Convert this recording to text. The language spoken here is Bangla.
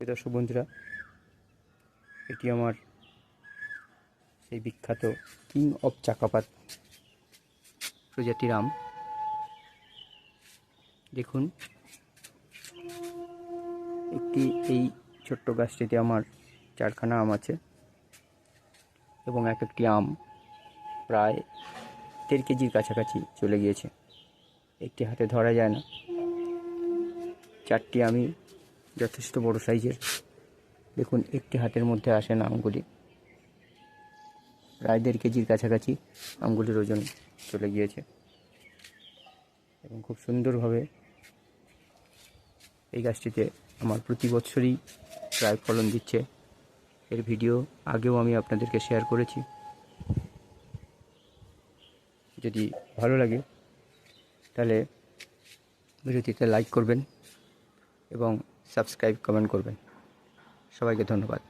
দর্শক বন্ধুরা, এটি আমার সেই বিখ্যাত কিং অফ চাকাপাত প্রজাতির আম। দেখুন, এই ছোট্ট গাছটিতে আমার 4খানা আম আছে এবং এক একটি আম প্রায় 1.5 কেজির কাছাকাছি চলে গিয়েছে। একটি হাতে ধরা যায় না। 4টি আমই যথেষ্ট বড় সাইজের। দেখুন, একটি হাতের মধ্যে আসে না আমগুলি। প্রায় 1.5 কেজির কাছাকাছি আমগুলির ওজন চলে গিয়েছে এবং খুব সুন্দরভাবে এই গাছটিতে আমার প্রতি বছরই প্রায় ফলন দিচ্ছে। এর ভিডিও আগেও আমি আপনাদেরকে শেয়ার করেছি। যদি ভালো লাগে তাহলে ভিডিওটিতে লাইক করবেন এবং সাবস্ক্রাইব কমেন্ট করবেন। সবাইকে ধন্যবাদ।